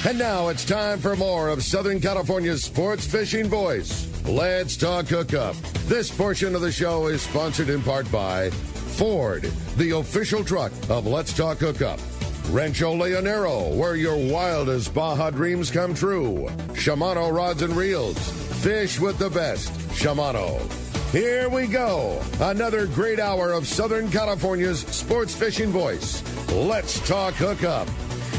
And now it's time for more of Southern California's sports fishing voice. Let's talk hookup. This portion of the show is sponsored in part by Ford, the official truck of Let's Talk Hookup. Rancho Leonero, where your wildest Baja dreams come true. Shimano Rods and Reels. Fish with the best. Shimano. Here we go. Another great hour of Southern California's sports fishing voice. Let's talk hookup.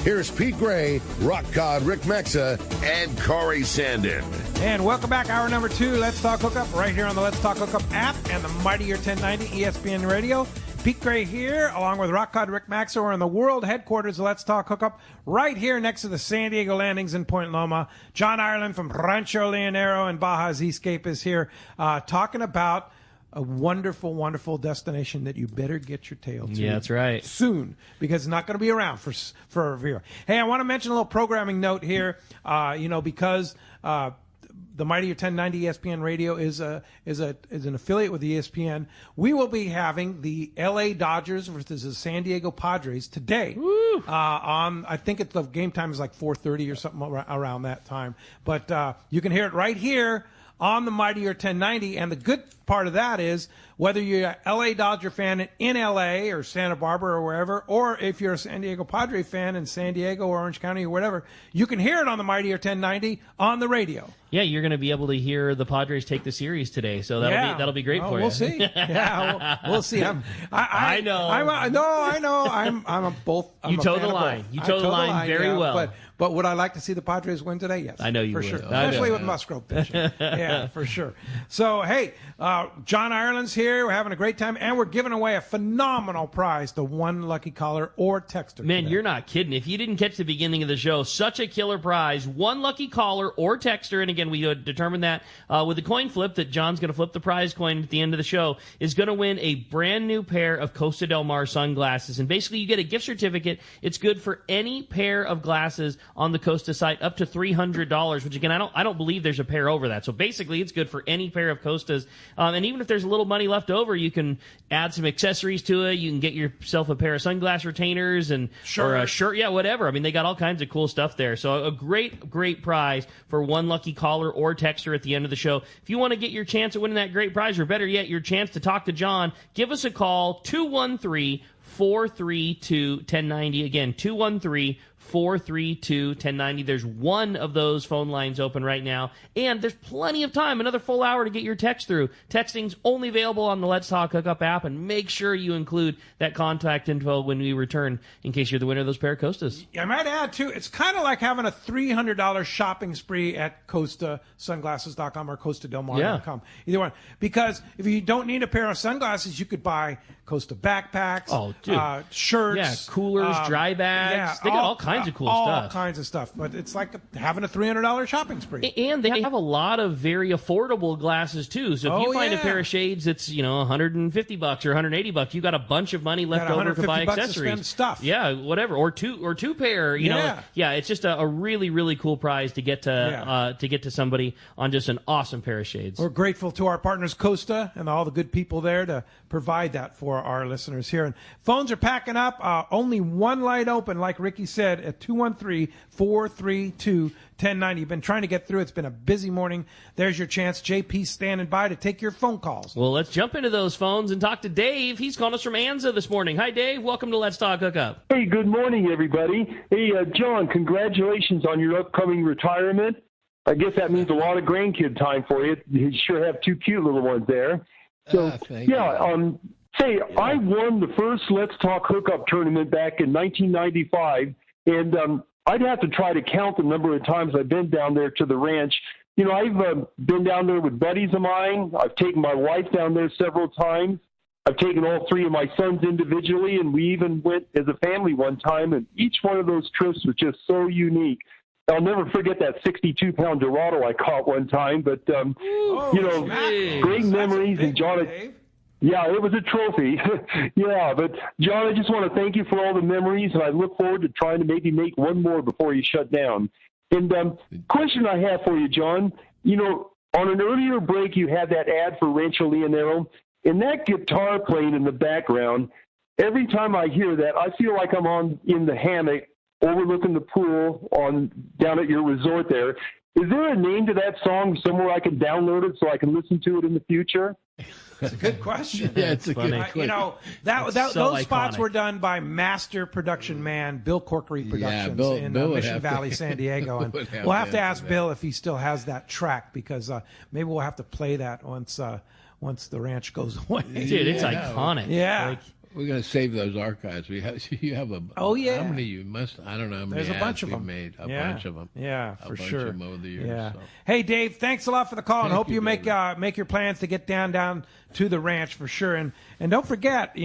Here's Pete Gray, Rock God Rick Mexa, and Corey Sandin. And welcome back, hour number 2, Let's Talk Hookup, right here on the Let's Talk Hookup app and the Mightier 1090 ESPN Radio. Pete Gray here, along with Rock God Rick Maxa. We're in the world headquarters of Let's Talk Hookup, right here next to the San Diego Landings in Point Loma. John Ireland from Rancho Leonero and Baja Seascape is here talking about a wonderful, wonderful destination that you better get your tail to. Yeah, that's right. Soon, because it's not going to be around for a year. Hey, I want to mention a little programming note here, because the Mightier 1090 ESPN Radio is an affiliate with ESPN. We will be having the LA Dodgers versus the San Diego Padres today. I think the game time is like 4:30 or something around that time. But you can hear it right here on the Mightier 1090, and the good part of that is whether you're an LA Dodger fan in LA or Santa Barbara or wherever, or if you're a San Diego Padre fan in San Diego or Orange County or whatever, you can hear it on the Mightier 1090 on the radio. Yeah, you're going to be able to hear the Padres take the series today, so that'll be great for you. We'll see. Yeah, we'll see. I know. I'm both. You toe the line. You toe the line very well. But would I like to see the Padres win today? Yes. I know you for would. sure. Especially with Musgrove pitching. Yeah, for sure. So, hey, John Ireland's here. We're having a great time, and we're giving away a phenomenal prize to one lucky caller or texter. Man, today. You're not kidding. If you didn't catch the beginning of the show, such a killer prize. One lucky caller or texter, and again, we determined that with the coin flip that John's going to flip the prize coin at the end of the show, is going to win a brand new pair of Costa Del Mar sunglasses. And basically, you get a gift certificate. It's good for any pair of glasses on the Costa site, up to $300, which again, I don't believe there's a pair over that. So basically, it's good for any pair of Costas. And even if there's a little money left over, you can add some accessories to it. You can get yourself a pair of sunglass retainers or a shirt. Yeah, whatever. I mean, they got all kinds of cool stuff there. So a great, great prize for one lucky caller or texter at the end of the show. If you want to get your chance at winning that great prize, or better yet, your chance to talk to John, give us a call, 213-432-1090. Again, 213-432-1090. There's one of those phone lines open right now, and there's plenty of time, another full hour to get your text through. Texting's only available on the Let's Talk Hookup app, and make sure you include that contact info when we return in case you're the winner of those pair of Costas. I might add, too, it's kind of like having a $300 shopping spree at CostaSunglasses.com or CostaDelMar.com. Either one. Because if you don't need a pair of sunglasses, you could buy Costa backpacks, shirts. Yeah, coolers, dry bags. They got all kinds of cool stuff. All kinds of stuff. But it's like having a $300 shopping spree. And they have a lot of very affordable glasses, too. So if you find a pair of shades that's, $150 or $180, you got a bunch of money left over to buy accessories. To spend stuff. Yeah, whatever. Or two pair, you know. Yeah, it's just a really, really cool prize to get to somebody on just an awesome pair of shades. We're grateful to our partners Costa and all the good people there to provide that for our listeners here. And phones are packing up. Only one light open, like Ricky said, at 213-432-1090. You've been trying to get through. It's been a busy morning. There's your chance. JP's standing by to take your phone calls. Well, let's jump into those phones and talk to Dave. He's calling us from Anza this morning. Hi, Dave. Welcome to Let's Talk Hookup. Hey, good morning, everybody. Hey, John, congratulations on your upcoming retirement. I guess that means a lot of grandkid time for you. You sure have two cute little ones there. So, say, I won the first Let's Talk Hookup tournament back in 1995, and I'd have to try to count the number of times I've been down there to the ranch. I've been down there with buddies of mine. I've taken my wife down there several times. I've taken all three of my sons individually, and we even went as a family one time, and each one of those trips was just so unique. I'll never forget that 62-pound Dorado I caught one time, but, great memories. And John, yeah, it was a trophy. Yeah, but John, I just want to thank you for all the memories, and I look forward to trying to maybe make one more before you shut down. And question I have for you, John, on an earlier break you had that ad for Rancho Leonero, and that guitar playing in the background, every time I hear that, I feel like I'm in the hammock overlooking the pool down at your resort there. Is there a name to that song somewhere I can download it so I can listen to it in the future? It's a good question. Yeah, it's a good question. You know, those spots were done by master production man Bill Corkery Productions in Mission Valley, San Diego. And we'll have to ask Bill if he still has that track, because maybe we'll have to play that once the ranch goes away. Dude, it's iconic. Yeah. We're going to save those archives. You have a. Oh, yeah. How many you must? I don't know how many. There's a bunch of them. Made a bunch of them. Yeah, for sure. A bunch of them over the years. Yeah. So. Hey, Dave, thanks a lot for the call, and hope you make David. make your plans to get down to the ranch for sure. And don't forget,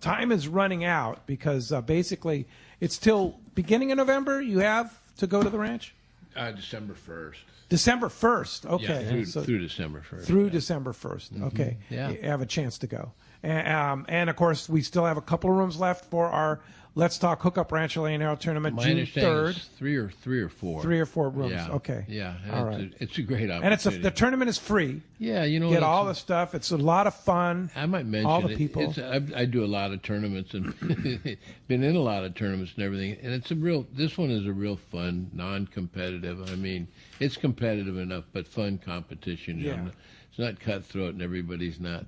time is running out, because basically it's till beginning of November you have to go to the ranch. December 1st. December 1st. Okay. Yeah, through December 1st. Through December 1st. Mm-hmm. Okay. Yeah. You have a chance to go. And of course, we still have a couple of rooms left for our Let's Talk Hookup Rancho Leonero tournament, June 3rd. Three or four. 3 or 4 rooms. Yeah. Okay. Yeah. All right. It's a great opportunity. And the tournament is free. Yeah, get all the stuff. It's a lot of fun. I might mention all the people. I do a lot of tournaments and been in a lot of tournaments and everything. And this one is a real fun, non-competitive. I mean, it's competitive enough, but fun competition. Yeah. It's not cutthroat and everybody's not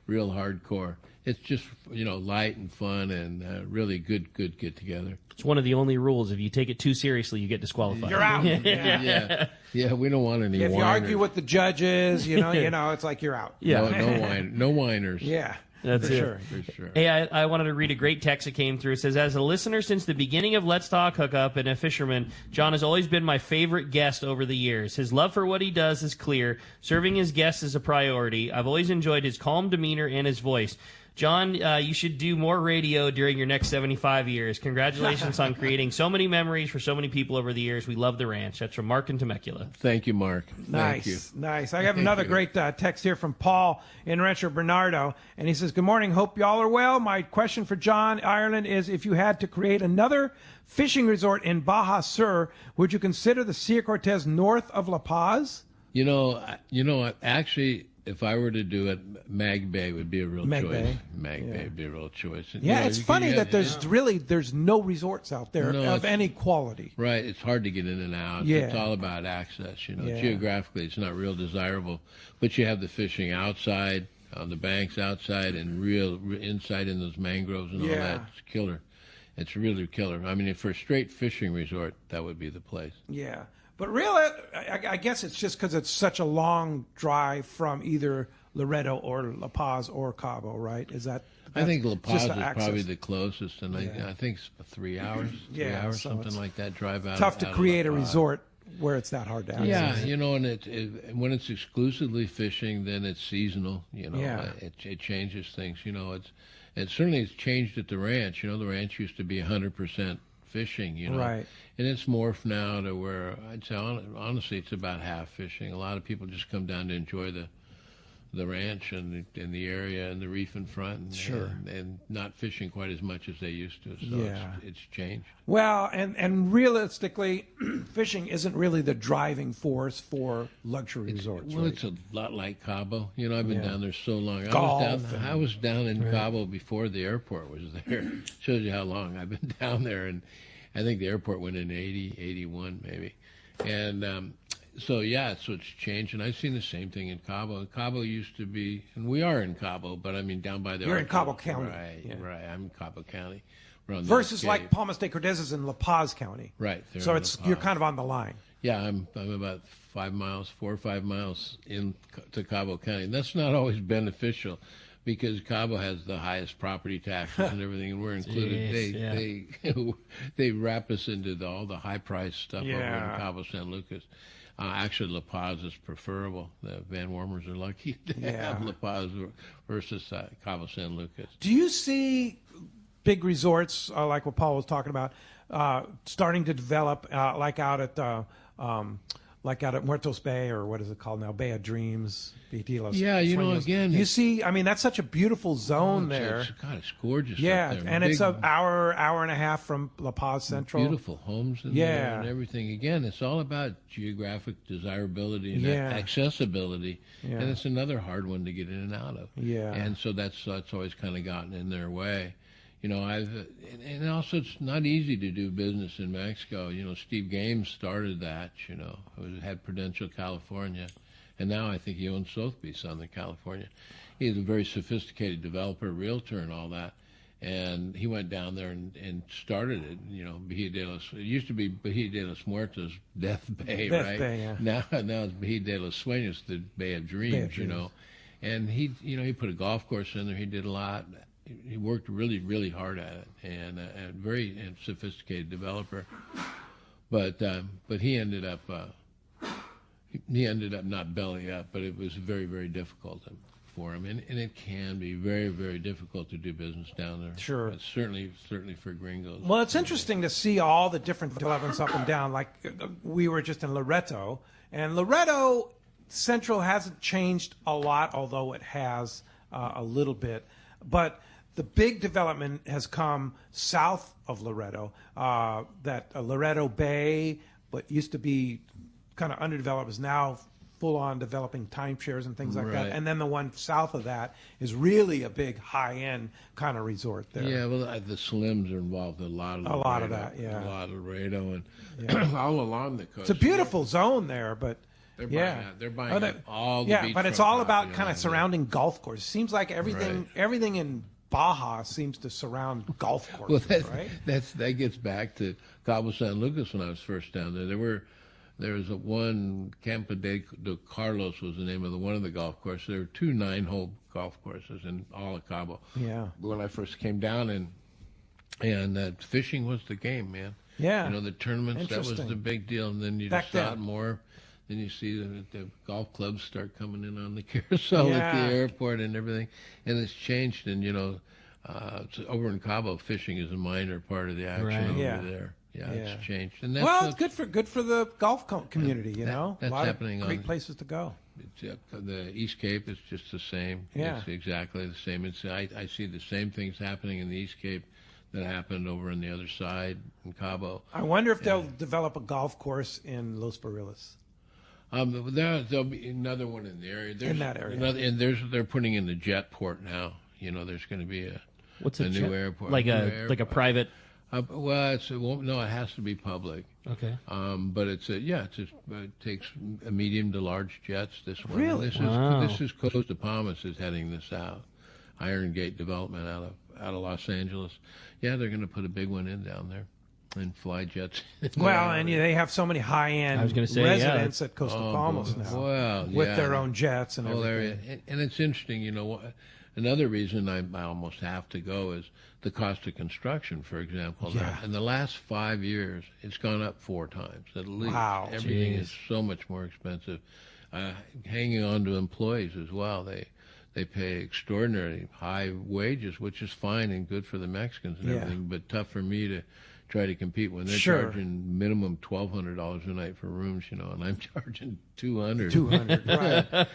real hardcore. It's just, light and fun and really good get together. It's one of the only rules. If you take it too seriously, you get disqualified. You're out. Yeah, we don't want any If you whiners. argue with the judges, it's like you're out. Yeah. No whiners. Yeah. That's it. For sure. Hey, I wanted to read a great text that came through. It says, as a listener since the beginning of Let's Talk Hookup and a fisherman, John has always been my favorite guest over the years. His love for what he does is clear. Serving his guests is a priority. I've always enjoyed his calm demeanor and his voice. John, you should do more radio during your next 75 years. Congratulations on creating so many memories for so many people over the years. We love the ranch. That's from Mark in Temecula. Thank you, Mark. Nice. Thank you. Nice. I have another great text here from Paul in Rancho Bernardo, and he says, good morning. Hope y'all are well. My question for John Ireland is, if you had to create another fishing resort in Baja Sur, would you consider the Cia Cortez north of La Paz? Actually, if I were to do it, Mag Bay would be a real choice. Mag Bay would be a real choice. And, it's funny that there's no resorts out there of any quality. Right. It's hard to get in and out. Yeah. It's all about access. Geographically, it's not real desirable. But you have the fishing outside, on the banks outside, and real inside in those mangroves and all that. It's killer. It's really killer. I mean, for a straight fishing resort, that would be the place. Yeah. But really, I guess it's just because it's such a long drive from either Loreto or La Paz or Cabo, right? I think La Paz is probably the closest, and I think it's 3 hours, something like that, drive out. Tough to create a resort where it's that hard to access. Yeah, and when it's exclusively fishing, then it's seasonal. It changes things. It certainly has changed at the ranch. The ranch used to be 100% fishing, Right. And it's morphed now to where I'd say honestly it's about half fishing. A lot of people just come down to enjoy the ranch and the area and the reef in front, and not fishing quite as much as they used to. So it's changed. Well, and realistically, fishing isn't really the driving force for luxury resorts. Well, right? it's a lot like Cabo. I've been down there so long. Golf I was down in Cabo before the airport was there. Shows you how long I've been down there. And I think the airport went in 80, 81 maybe. And so it's changed. And I've seen the same thing in Cabo. Cabo used to be, and we are in Cabo, but I mean down by the You're airport. in Cabo County. Right. I'm in Cabo County. Versus like Palmas de Cortez is in La Paz County. Right. So you're kind of on the line. Yeah, I'm about 4 or 5 miles into Cabo County. And that's not always beneficial because Cabo has the highest property taxes and everything, and we're included. They wrap us into all the high-priced stuff over in Cabo San Lucas. Actually, La Paz is preferable. The Van Warmers are lucky to have La Paz versus Cabo San Lucas. Do you see big resorts like what Paul was talking about starting to develop, like out at Muertos Bay, or what is it called now, Bay of Dreams, Sueños. Again, you see, I mean, that's such a beautiful zone there. It's gorgeous. Yeah, up there. and it's an hour and a half from La Paz Central. Beautiful homes in there and everything. Again, it's all about geographic desirability and accessibility, and it's another hard one to get in and out of. Yeah, and so that's always kind of gotten in their way. And also it's not easy to do business in Mexico. Steve Games started that. Had Prudential California, and now I think he owns Sotheby's Southern California. He's a very sophisticated developer, realtor, and all that. And he went down there and started it. It used to be Bahia de los Muertos, Death Bay, Death right? Bay, yeah. Now it's Bahia de los Sueños, the Bay of Dreams, And he put a golf course in there. He did a lot. He worked really, really hard at it, and a very sophisticated developer. But he ended up not belly up. But it was very, very difficult for him, and it can be very, very difficult to do business down there. Sure, but certainly for gringos. Well, it's interesting to see all the different developments up and down. Like we were just in Loreto, and Loreto Central hasn't changed a lot, although it has a little bit. But the big development has come south of Loreto. That Loreto Bay, what used to be kind of underdeveloped, is now full-on developing timeshares and things like that. And then the one south of that is really a big high-end kind of resort there. Yeah, well, the Slims are involved in a lot of Laredo, a lot of that, yeah. A lot of Laredo and all along the coast. It's a beautiful zone there, but they're buying up all the beachfront but it's all about property kind of surrounding golf courses. It seems like everything in Baja seems to surround golf courses, right? That gets back to Cabo San Lucas when I was first down there. There was one Campo de Carlos was the name of one of the golf courses. There were 2 9-hole golf courses in all of Cabo. Yeah. When I first came down, and fishing was the game, man. Yeah. The tournaments, that was the big deal. And then you just saw it more. Then you see the golf clubs start coming in on the carousel at the airport and everything. And it's changed. And, over in Cabo, fishing is a minor part of the action over there. Yeah, it's changed. And it's good for the golf community, That's a lot happening of great places to go. The East Cape is just the same. Yeah. It's exactly the same. I see the same things happening in the East Cape that happened over on the other side in Cabo. I wonder if they'll develop a golf course in Los Barriles. There'll be another one in the area. In that area. They're putting in the jet port now. There's going to be a new airport. Like a private. It has to be public. Okay. But it takes a medium to large jets. This one. Really? This is Costa Palmas is heading this out. Iron Gate Development out of Los Angeles. Yeah, they're going to put a big one in down there, and fly jets. Well, and they have so many high-end residents at Costa Palmas now. Well, with their own jets and everything. Area. And it's interesting. Another reason I almost have to go is the cost of construction, for example. Yeah. In the last 5 years, it's gone up 4 times at least. Wow. Everything is so much more expensive. Hanging on to employees as well. They pay extraordinarily high wages, which is fine and good for the Mexicans and everything, but tough for me to try to compete when they're charging minimum $1,200 a night for rooms, and I'm charging $200,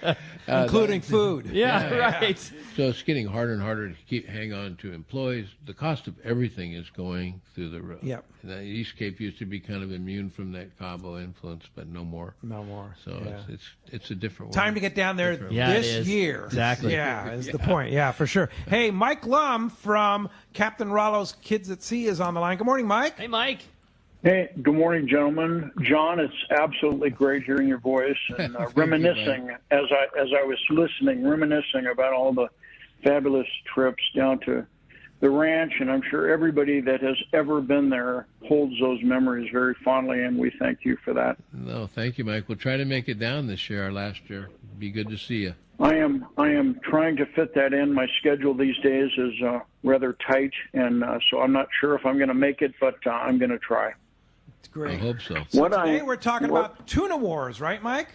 right? Including food. Yeah, right. So it's getting harder and harder to hang on to employees. The cost of everything is going through the roof. Yep. And the East Cape used to be kind of immune from that Cabo influence, but no more. No more. So it's a different world. Time to get down there this year. Exactly. Yeah, is the point. Yeah, for sure. Hey, Mike Lum from Captain Rollo's Kids at Sea is on the line. Good morning, Mike. Hey, Mike. Hey, good morning, gentlemen. John, it's absolutely great hearing your voice and reminiscing as I was listening, reminiscing about all the fabulous trips down to the ranch, and I'm sure everybody that has ever been there holds those memories very fondly, and we thank you for that. No, thank you, Mike. We'll try to make it down this year or last year. Be good to see you. I am trying to fit that in. My schedule these days is rather tight, and so I'm not sure if I'm going to make it, but I'm going to try. It's great. I hope so. Today we're talking about tuna wars, right, Mike?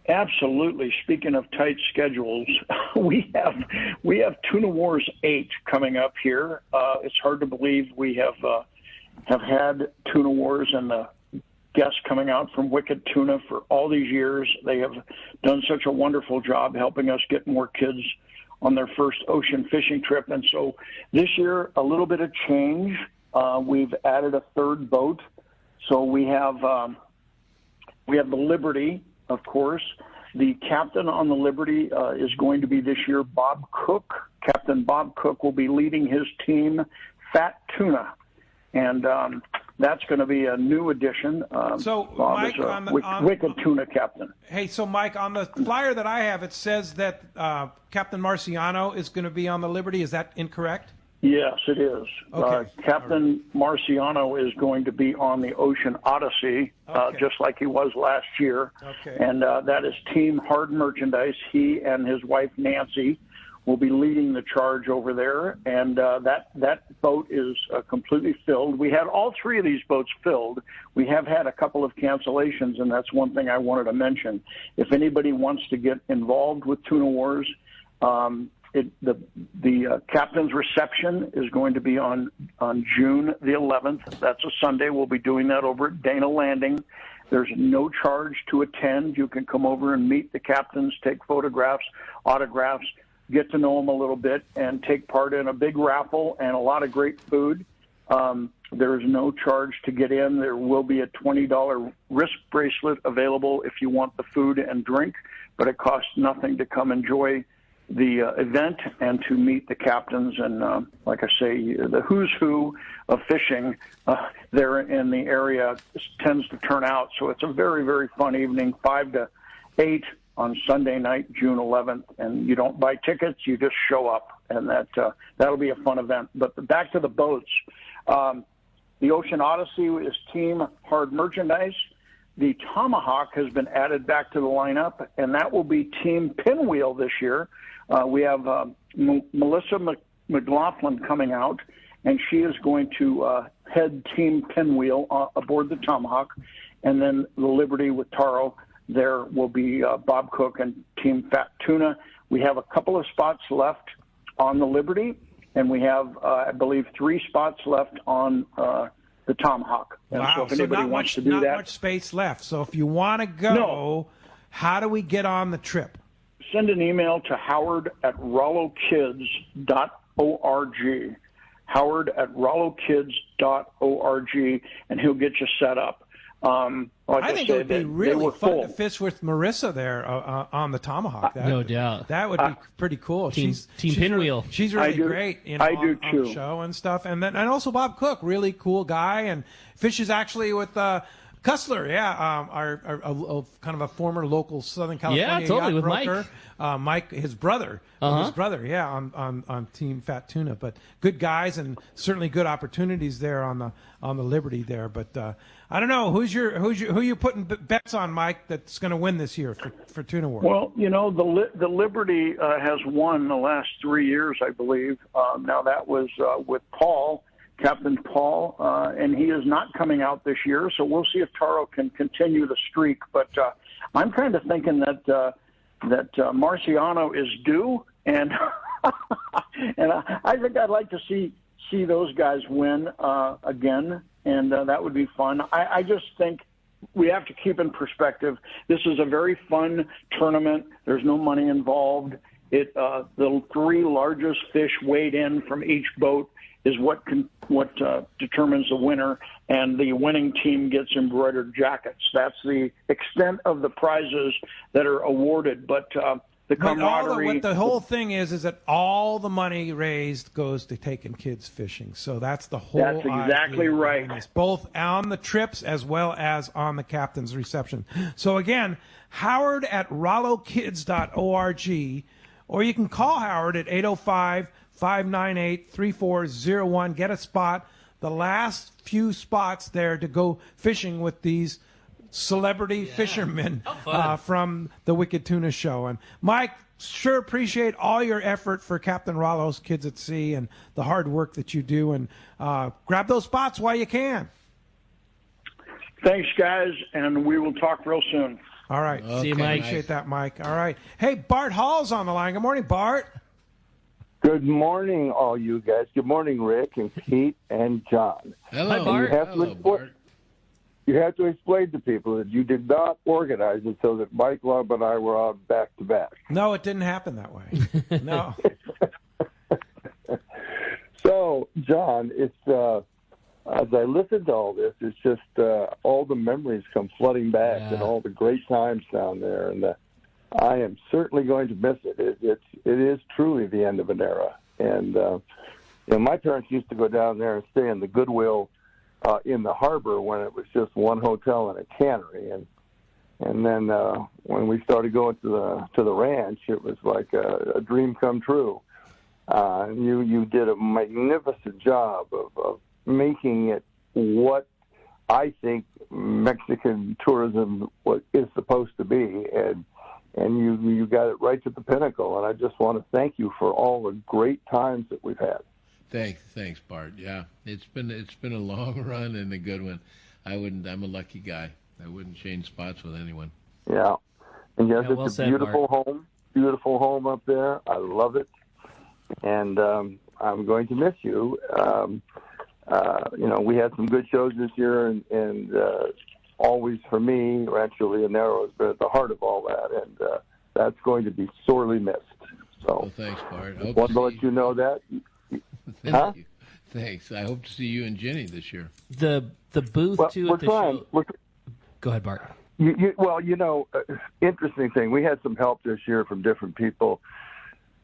Absolutely. Speaking of tight schedules, we have Tuna Wars 8 coming up here. It's hard to believe we have had Tuna Wars and the guests coming out from Wicked Tuna for all these years. They have done such a wonderful job helping us get more kids on their first ocean fishing trip. And so this year, a little bit of change. We've added a third boat. So we have the Liberty, of course. The captain on the Liberty is going to be this year Bob Cook. Captain Bob Cook will be leading his team, Fat Tuna. And that's going to be a new addition. So, Bob Mike, is Wicked Tuna captain. Hey, so Mike, on the flyer that I have, it says that Captain Marciano is going to be on the Liberty. Is that incorrect? Yes, it is. Okay. Captain Marciano is going to be on the Ocean Odyssey, just like he was last year. Okay. And that is Team Hard Merchandise. He and his wife, Nancy, will be leading the charge over there. And that boat is completely filled. We had all three of these boats filled. We have had a couple of cancellations, and that's one thing I wanted to mention. If anybody wants to get involved with Tuna Wars, the captain's reception is going to be on June the 11th. That's a Sunday. We'll be doing that over at Dana Landing. There's no charge to attend. You can come over and meet the captains, take photographs, autographs, get to know them a little bit, and take part in a big raffle and a lot of great food. There is no charge to get in. There will be a $20 wrist bracelet available if you want the food and drink, but it costs nothing to come enjoy the event and to meet the captains. And like I say, the who's who of fishing there in the area tends to turn out. So it's a very, very fun evening, 5 to 8 on Sunday night, June 11th. And you don't buy tickets, you just show up. And that'll be a fun event. But back to the boats. The Ocean Odyssey is Team Hard Merchandise. The Tomahawk has been added back to the lineup, and that will be Team Pinwheel this year. We have Melissa McLaughlin coming out, and she is going to head Team Pinwheel aboard the Tomahawk. And then the Liberty with Taro, there will be Bob Cook and Team Fat Tuna. We have a couple of spots left on the Liberty, and we have, I believe, 3 spots left on the Tomahawk. And wow, so if anybody wants to do not that, much space left. So if you want to go, how do we get on the trip? Send an email to howard@rollowkids.org. howard@rollowkids.org, and he'll get you set up. I think it would be really fun to fish with Marissa there on the Tomahawk. No doubt. That would be pretty cool. Team Pinwheel. She's really great, I do on too. the show and stuff. And also Bob Cook, really cool guy, and fishes actually with Cussler, our kind of a former local Southern California yacht with broker. Mike, his brother, on Team Fat Tuna. But good guys and certainly good opportunities there on the Liberty there. But I don't know who you putting bets on, Mike, that's going to win this year for Tuna Wars. Well, the Liberty has won the last 3 years, I believe. Now that was with Paul. Captain Paul, and he is not coming out this year, so we'll see if Taro can continue the streak. But I'm kind of thinking that Marciano is due, and and I think I'd like to see those guys win again, and that would be fun. I just think we have to keep in perspective. This is a very fun tournament. There's no money involved. The 3 largest fish weighed in from each boat is what determines the winner, and the winning team gets embroidered jackets. That's the extent of the prizes that are awarded. But the camaraderie. What the whole thing is that all the money raised goes to taking kids fishing. So that's the whole. That's exactly idea. right. It's both on the trips as well as on the captain's reception. So again, howard@rollowkids.org, or you can call Howard at 805-598-3401. Get a spot. The last few spots there to go fishing with these celebrity fishermen from the Wicked Tuna Show. And Mike, sure appreciate all your effort for Captain Rollo's Kids at Sea and the hard work that you do. And grab those spots while you can. Thanks, guys, and we will talk real soon. All right. Okay, see you, Mike. Appreciate that, Mike. All right. Hey, Bart Hall's on the line. Good morning, Bart. Good morning, all you guys. Good morning, Rick and Pete and John. Hello, Hi, Bart. Bart. You have to explain to people that you did not organize it so that Mike Love and I were on back to back. No, it didn't happen that way. No. So, John, it's as I listen to all this, it's just all the memories come flooding back and all the great times down there, and I am certainly going to miss it. It is truly the end of an era. And my parents used to go down there and stay in the Goodwill in the harbor when it was just one hotel and a cannery. And then when we started going to the ranch, it was like a dream come true. You did a magnificent job of making it what I think Mexican tourism is supposed to be, and you got it right to the pinnacle. And I just want to thank you for all the great times that we've had. Thanks, Bart. Yeah, it's been a long run and a good one. I'm a lucky guy. I wouldn't change spots with anyone. Yeah, and yes, well it's a said, beautiful home up there. I love it, and I'm going to miss you. We had some good shows this year, and always for me, Rancho Leonero has been at the heart of all that, and that's going to be sorely missed. So, well, thanks, Bart. I wanted to let you know that. Thank you. Thanks. I hope to see you and Jenny this year. The booth too at the show. Go ahead, Bart. Interesting thing. We had some help this year from different people.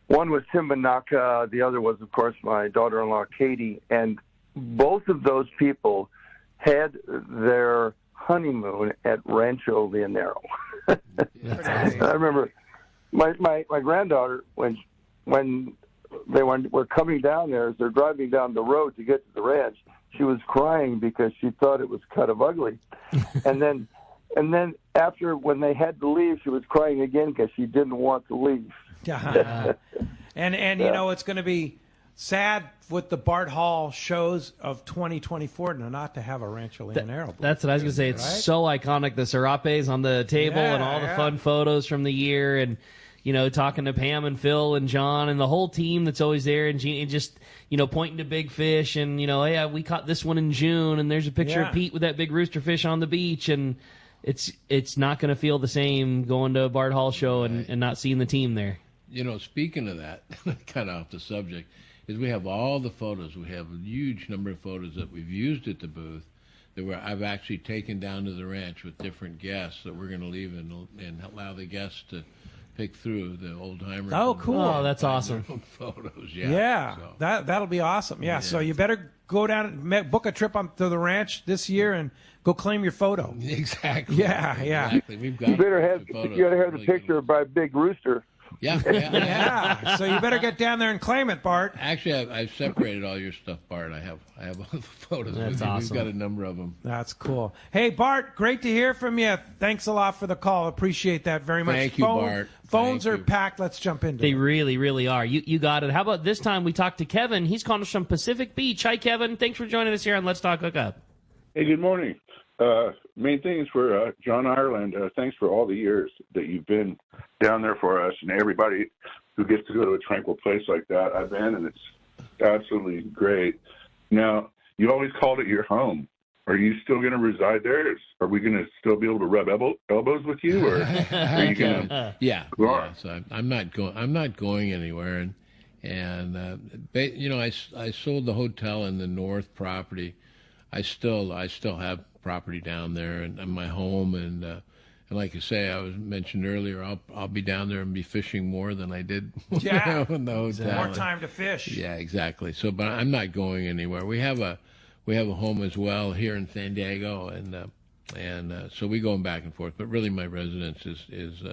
One was Tim Manaka. The other was, of course, my daughter-in-law, Katie. And both of those people had their honeymoon at Rancho Leonero. I remember my granddaughter, when they were coming down there, as they're driving down the road to get to the ranch, she was crying because she thought it was kind of ugly. And then after, when they had to leave, she was crying again because she didn't want to leave. And it's going to be sad with the Bart Hall shows of 2024 not to have a Rancho Leonero booth. That's what I was going to say. It's so iconic. The serapes on the table and all the fun photos from the year, and talking to Pam and Phil and John and the whole team that's always there, and just pointing to big fish, and hey, we caught this one in June, and there's a picture of Pete with that big rooster fish on the beach, and it's not going to feel the same going to a Bart Hall show and not seeing the team there. Speaking of that, kind of off the subject, is we have all the photos. We have a huge number of photos that we've used at the booth that I've actually taken down to the ranch with different guests that we're going to leave and allow the guests to pick through the old timers. Oh, cool! Oh, that's awesome. Photos, so. That'll be awesome. Yeah, so you better go down and book a trip up to the ranch this year and go claim your photo. Exactly. Yeah. Exactly. We've got you better have the picture by a big rooster. Yeah. So you better get down there and claim it, Bart. Actually, I've separated all your stuff, Bart. I have all the photos. That's awesome. We've got a number of them. That's cool. Hey, Bart, great to hear from you. Thanks a lot for the call. Appreciate that very much. Thank you, Bart. Phones are packed. Let's jump into it. They really, really are. You got it. How about this time we talk to Kevin? He's calling us from Pacific Beach. Hi, Kevin. Thanks for joining us here on Let's Talk Hookup. Hey, good morning. Main thing is for John Ireland. Thanks for all the years that you've been down there for us, and everybody who gets to go to a tranquil place like that. I've been, and it's absolutely great. Now, you always called it your home. Are you still going to reside there? Are we going to still be able to rub elbows with you, or are you going to? Yeah. So I'm not going anywhere, and I sold the hotel in the north property. I still have property down there and my home, and like you say, I was mentioned earlier, I'll be down there and be fishing more than I did in the hotel. More time to fish. Yeah, exactly. So, but I'm not going anywhere. We have a home as well here in San Diego, and so we go back and forth. But really, my residence is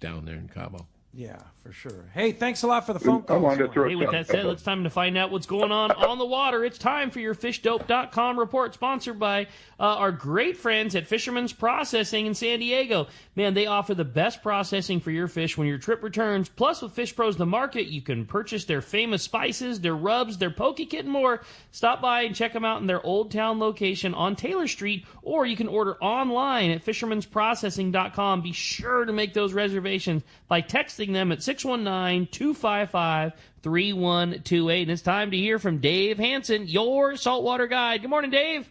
down there in Cabo. Yeah, for sure. Hey, thanks a lot for the phone call. Hey, with that said, it's time to find out what's going on the water. It's time for your FishDope.com report, sponsored by our great friends at Fisherman's Processing in San Diego. Man, they offer the best processing for your fish when your trip returns. Plus, with Fish Pros The Market, you can purchase their famous spices, their rubs, their poke kit, and more. Stop by and check them out in their Old Town location on Taylor Street, or you can order online at fishermansprocessing.com. Be sure to make those reservations by texting them at 619-255-3128. And it's time to hear from Dave Hansen, your saltwater guide. Good morning, Dave.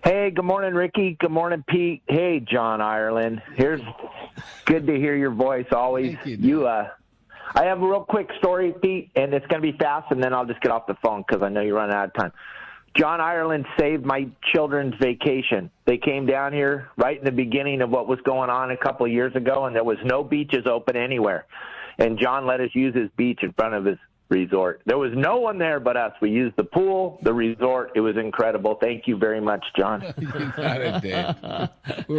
Hey, good morning, Ricky. Good morning, Pete. Hey, John Ireland. Here's good to hear your voice always. Thank you. I have a real quick story, Pete, and it's going to be fast, and then I'll just get off the phone because I know you're running out of time. John Ireland saved my children's vacation. They came down here right in the beginning of what was going on a couple of years ago, and there was no beaches open anywhere. and John let us use his beach in front of his resort. There was no one there but us. We used the pool, the resort. It was incredible. Thank you very much, John. You got it, Dave.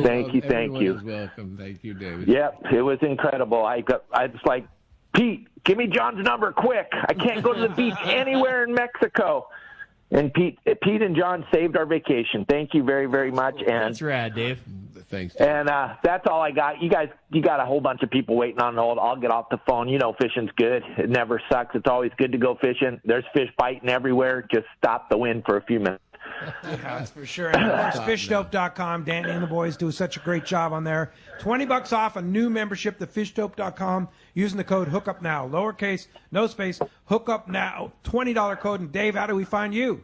Thank you. Everyone is welcome. Thank you, David. Yep, it was incredible. I was like, Pete, give me John's number quick. I can't go to the beach anywhere in Mexico. And Pete and John saved our vacation. Thank you very, very much. And that's rad, Dave. Thanks, Dave. And that's all I got. You guys, you got a whole bunch of people waiting on hold. I'll get off the phone. You know, fishing's good. It never sucks. It's always good to go fishing. There's fish biting everywhere. Just stop the wind for a few minutes. Yeah, that's for sure. And of course, fishdope.com. Danny and the boys do such a great job on there. $20 off a new membership to fishdope.com using the code HOOKUPNOW. Lowercase, no space, HOOKUPNOW. $20 code. And Dave, how do we find you?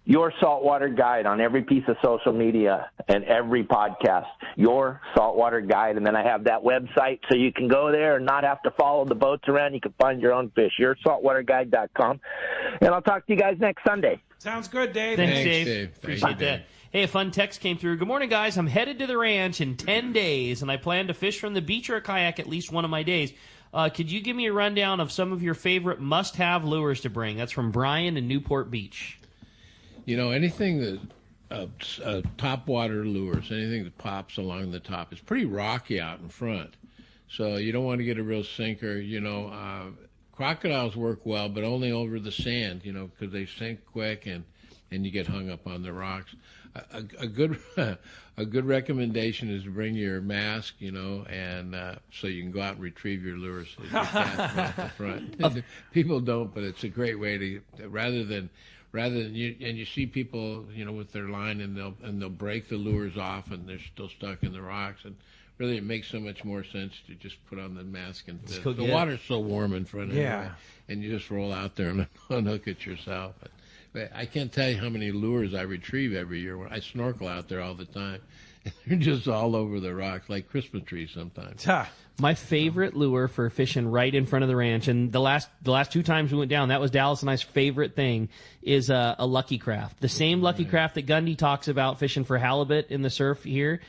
Your Saltwater Guide on every piece of social media and every podcast. Your Saltwater Guide. And then I have that website so you can go there and not have to follow the boats around. You can find your own fish. YourSaltwaterGuide.com. And I'll talk to you guys next Sunday. Sounds good, Dave. Thanks, Dave. Dave. Appreciate that. Hey, a fun text came through. Good morning, guys. I'm headed to the ranch in 10 days, and I plan to fish from the beach or a kayak at least one of my days. Could you give me a rundown of some of your favorite must-have lures to bring? That's from Brian in Newport Beach. You know, anything that top water lures, anything that pops along the top, it's pretty rocky out in front. So you don't want to get a real sinker. You know, crocodiles work well, but only over the sand, you know, because they sink quick and you get hung up on the rocks. A good a good recommendation is to bring your mask, you know, and so you can go out and retrieve your lures if you cast them off the front. People don't, but it's a great way to rather than you see people, you know, with their line and they'll break the lures off and they're still stuck in the rocks, and really it makes so much more sense to just put on the mask and fish. The water's so warm in front anyway, and you just roll out there and unhook it yourself. But I can't tell you how many lures I retrieve every year. I snorkel out there all the time. They're just all over the rocks like Christmas trees sometimes. My favorite lure for fishing right in front of the ranch, and the last 2 times we went down, that was Dallas and I's favorite thing, is a Lucky Craft. The same Lucky Craft that Gundy talks about fishing for halibut in the surf here.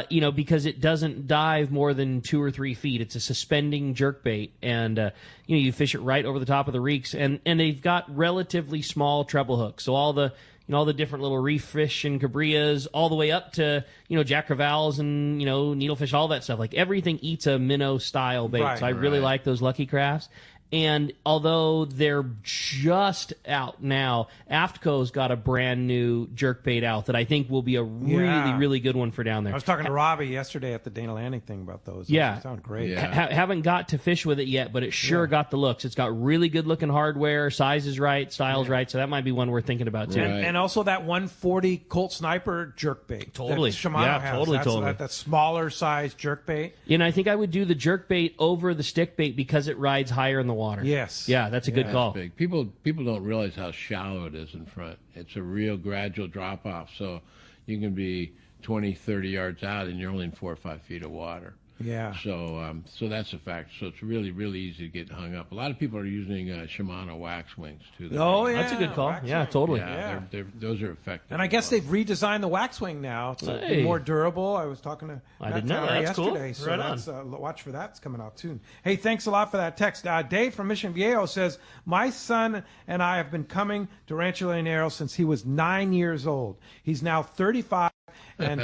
You know, because it doesn't dive more than 2 or 3 feet. It's a suspending jerkbait, and you know, you fish it right over the top of the reeks, and they've got relatively small treble hooks. So all the different little reef fish and cabrillas, all the way up to, you know, jack crevalles and, you know, needlefish, all that stuff. Like everything eats a minnow style bait. Right, so I really like those Lucky Crafts. And although they're just out now, AFTCO's got a brand new jerkbait out that I think will be a really, really good one for down there. I was talking to Robbie yesterday at the Dana Landing thing about those. Yeah. They sound great. Yeah. Haven't got to fish with it yet, but it sure got the looks. It's got really good looking hardware, size is right, style's right, so that might be one we're thinking about too. Right. And also that 140 Colt Sniper jerkbait. Totally. That Shimano has. Totally. That smaller size jerkbait. And I think I would do the jerkbait over the stickbait because it rides higher in the water. Yes. Yeah, that's a good call. Big. People don't realize how shallow it is in front. It's a real gradual drop off. So you can be 20, 30 yards out and you're only in 4 or 5 feet of water. Yeah. So that's a fact. So it's really, really easy to get hung up. A lot of people are using Shimano wax wings too. Oh, yeah. That's a good call. Wax Yeah, wing. totally. Yeah, those are effective. And I guess they've redesigned the wax wing now to be more durable. I was talking to I Matt didn't know. Tanner That's cool. yesterday, so Right that's, watch for that. It's coming out soon. Hey, thanks a lot for that text. Dave from Mission Viejo says, my son and I have been coming to Rancho Leonero since he was 9 years old. He's now 35 and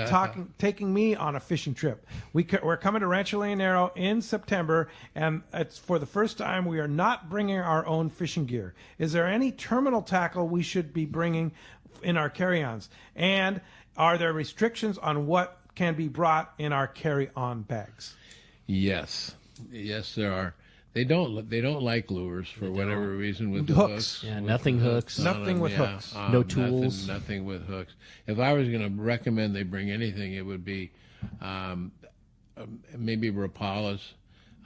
taking me on a fishing trip. We're coming to Rancho Leonero in September, and it's for the first time we are not bringing our own fishing gear. Is there any terminal tackle we should be bringing in our carry-ons? And are there restrictions on what can be brought in our carry-on bags? Yes, there are. They don't like lures for whatever reason with the hooks. hooks. Yeah, nothing hooks. Nothing with hooks. No tools. Nothing with hooks. If I was going to recommend they bring anything, it would be maybe Rapalas.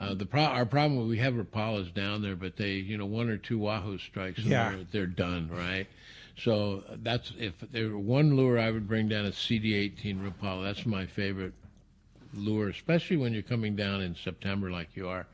Our problem, we have Rapalas down there, but they, 1 or 2 wahoo strikes, and they're done, right? So that's, if there were one lure I would bring down, a CD18 Rapala. That's my favorite lure, especially when you're coming down in September like you are.